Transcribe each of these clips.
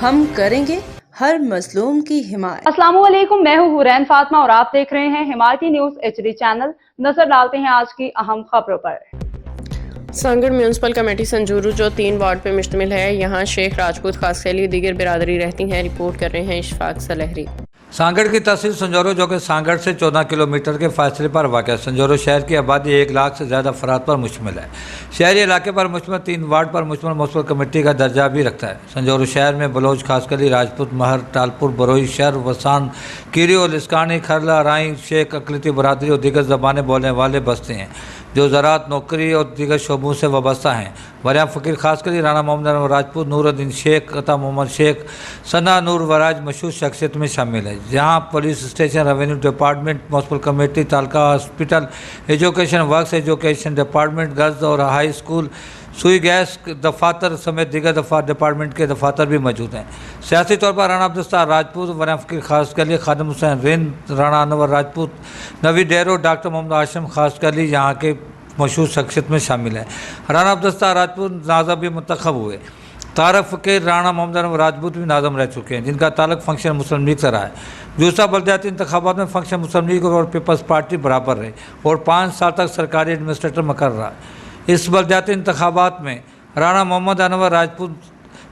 हम करेंगे हर मजलूम की हिमायत। अस्सलाम वालेकुम, मैं हूँ हुरैन फातिमा और आप देख रहे हैं हिमायती न्यूज HD चैनल। नजर डालते हैं आज की अहम खबरों पर। सांगड़ म्यूनसिपल कमेटी संजूरू जो 3 वार्ड पर मुश्तमिल है, यहाँ शेख राजपूत खास के लिए दीगर बिरादरी रहती हैं। रिपोर्ट कर रहे हैं इशफाक सलहरी। सांगड़ की तहसील संजौरो जो कि सांगड़ से 14 किलोमीटर के फासले पर वाक़ है। संजौरो शहर की आबादी 1 लाख से ज़्यादा अफराद पर मुश्तमिल है। शहरी इलाके पर मुश्तमिल 3 वार्ड पर मुश्तमिल म्यूनसिपल कमेटी का दर्जा भी रखता है। संजौरो शहर में बलोच, खासकली, राजपूत, महर, टालपुर, बरोई, शर, वसान, कीरियो, लिस्कानी, खरला, राई, शेख, अकलिती बरादरी और दीगर ज़बानें बोलने वाले बसते हैं जो ज़राअत, नौकरी और दीगर शोबों से वाबस्ता हैं। वरियाम फ़कीर खासकली, राना मोहम्मद राजपूत, नूरुद्दीन शेख, अता मोहम्मद शेख, सना नूर वराज मशहूर शख्सियत में शामिल है। जहाँ police station, revenue department, municipal committee, taluka hospital, education works, education department, girls और हाई स्कूल, सुई गैस दफातर समेत दीगर डिपार्टमेंट के दफातर भी मौजूद हैं। सियासी तौर पर राना अब्दुस्तार राजपूत, वरियाम फ़कीर खास के लिए खादिम हुसैन रिंद, राना अनवर राजपूत, नवी डेरो, डॉक्टर मोहम्मद आशम खास कर लिए यहाँ के मशहूर शख्सियत में शामिल है। राना अब्दुस्तार राजपूत नाज़म भी मुंतखब हुए। तारक फ़कीर, राना मोहम्मद राजपूत भी नाज़म रह चुके हैं, जिनका ताल्लुक फंक्शन मुस्लिम लीग से रहा है। दूसरा बल्दियाती इंतखाबात में फंक्शन मुस्लिम लीग और पीपल्स पार्टी बराबर रहे और 5 साल तक सरकारी एडमिनिस्ट्रेटर मुकर्रर रहा। इस बल्दियाती इंतखाबात में राना मोहम्मद अनवर राजपूत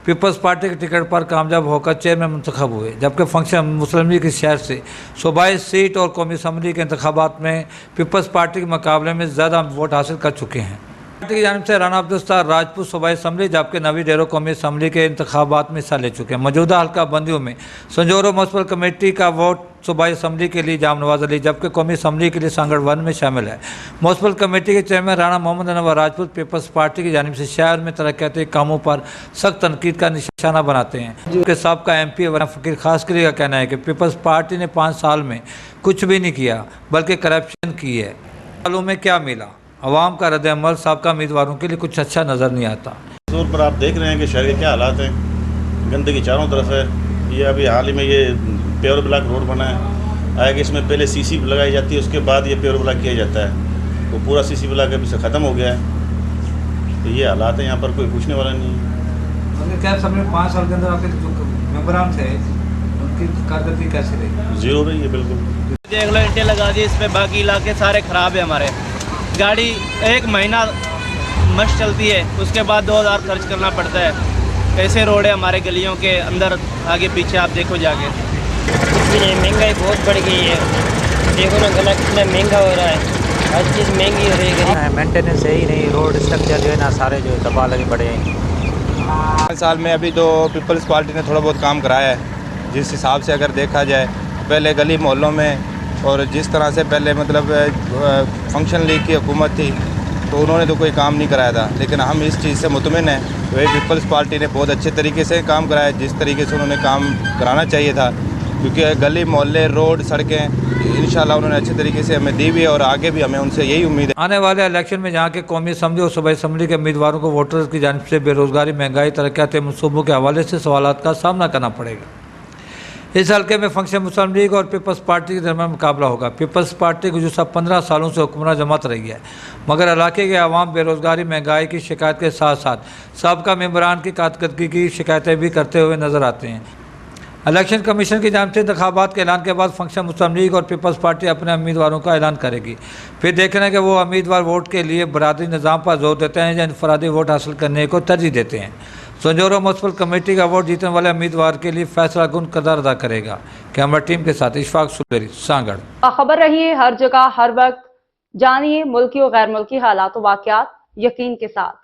पीपल्स पार्टी के टिकट पर कामयाब होकर चेयरमैन मुंतखब हुए, जबकि फंक्शन मुस्लिम लीग के शहर से सूबाई सीट और कौमी असम्बली के इंतखाबात में पीपल्स पार्टी के मुकाबले में ज़्यादा वोट हासिल कर चुके हैं। पार्टी की जानिब से राना अब्दुस्तार राजपूत सूबाई असम्बली जबकि नवी डेरो कौमी असम्बली के इंतखाबात में हिस्सा ले चुके हैं। मौजूदा हल्का बंदियों में संजौरो म्यूनसिपल कमेटी का वोट सूबाई असम्बली के लिए जाम नवाज अली जबकि कौमी असम्बली के लिए सांगड़ 1 में शामिल है। म्यूनसिपल कमेटी के chairman Rana Mohammad Anwar Rajput peoples party की जानिब से शहर में तरक्याती कामों पर सख्त तनकीद का निशाना बनाते हैं। जिसके साबका MP वरियाम फ़कीर खास का कहना है कि पीपल्स पार्टी ने 5 साल में कुछ भी नहीं किया बल्कि करप्शन की है। सालों में क्या मिला? अवाम का रद्द-ए-अमल साबका उम्मीदवारों के लिए कुछ अच्छा नज़र नहीं आता। तौर पर आप देख रहे हैं कि शहर के क्या हालात हैं, गंदगी चारों तरफ है। ये अभी हाल ही में ये प्योर ब्लॉक रोड बना है, आगे इसमें पहले CC लगाई जाती है, उसके बाद ये प्योर ब्लॉक किया जाता है। तो पूरा CC ब्लॉक अभी से ख़त्म हो गया है। तो ये हालात है, यहाँ पर कोई पूछने वाला नहीं है। क्या समय 5 साल के अंदर आपके जो मेंबरान थे उनकी कारकर्दगी कैसे रही? जीरो रही है बिल्कुल। देख लो, ईंटें लगा दी इसमें, बाकी इलाके सारे ख़राब है हमारे। गाड़ी 1 महीना मस्त चलती है, उसके बाद 2000 खर्च करना पड़ता है। कैसे रोड है हमारे गलियों के अंदर, आगे पीछे आप देखो जाके। कुछ भी नहीं, महंगाई बहुत बढ़ गई है। देखो ना गला कितना महंगा हो रहा है, हर चीज़ महंगी हो रही है। मेंटेनेंस है ही नहीं, रोड स्ट्रक्चर जो है ना सारे जो दबा लगे पड़े हैं। 5 साल में अभी तो पीपल्स पार्टी ने थोड़ा बहुत काम कराया है। जिस हिसाब से अगर देखा जाए, पहले गली मोहल्लों में और जिस तरह से पहले मतलब फंक्शन लीग की हुकूमत थी तो उन्होंने तो कोई काम नहीं कराया था, लेकिन हम इस चीज़ से मुतमिन हैं। वही पीपल्स पार्टी ने बहुत अच्छे तरीके से काम कराया, जिस तरीके से उन्होंने काम कराना चाहिए था, क्योंकि गली मोहल्ले, रोड, सड़कें इंशाल्लाह उन्होंने अच्छे तरीके से हमें दी हुई है और आगे भी हमें उनसे यही उम्मीद है। आने वाले इलेक्शन में जहाँ के कौमी असम्बली और सूबाई असम्बली के उम्मीदवारों को वोटर्स की जानिब से बेरोजगारी, महंगाई, तरक्याती मनसूबों के हवाले से सवालात का सामना करना पड़ेगा। इस हल्के में फंक्शन मुस्लिम लीग और पीपल्स पार्टी के दरमियान मुकाबला होगा। पीपल्स पार्टी गुज़श्ता 15 सालों से हुक्मरान जमात रही है, मगर इलाके के अवाम बेरोज़गारी, महंगाई की शिकायत के साथ साथ साबका मेंबरान की कारकर्दगी की शिकायतें भी करते हुए नजर आते हैं। इलेक्शन कमीशन की जानिब से इंतखाबात के ऐलान के बाद फंक्शन मुस्लिम लीग और पीपल्स पार्टी अपने उम्मीदवारों का ऐलान करेगी। फिर देखना है कि वो उम्मीदवार वोट के लिए बरादरी निज़ाम पर जोर देते हैं या इनफरादी वोट हासिल करने को तरजीह देते हैं। संजौरो म्यूनसिपल कमेटी का वोट जीतने वाले उम्मीदवार के लिए फैसला कुन किरदार अदा करेगा। कैमरा टीम के साथ इशफाक सलहरी, सांगड़। खबर रहिए हर जगह हर वक्त, जानिए मुल्की और गैर मुल्की हालात व वाक़यात यकीन के साथ।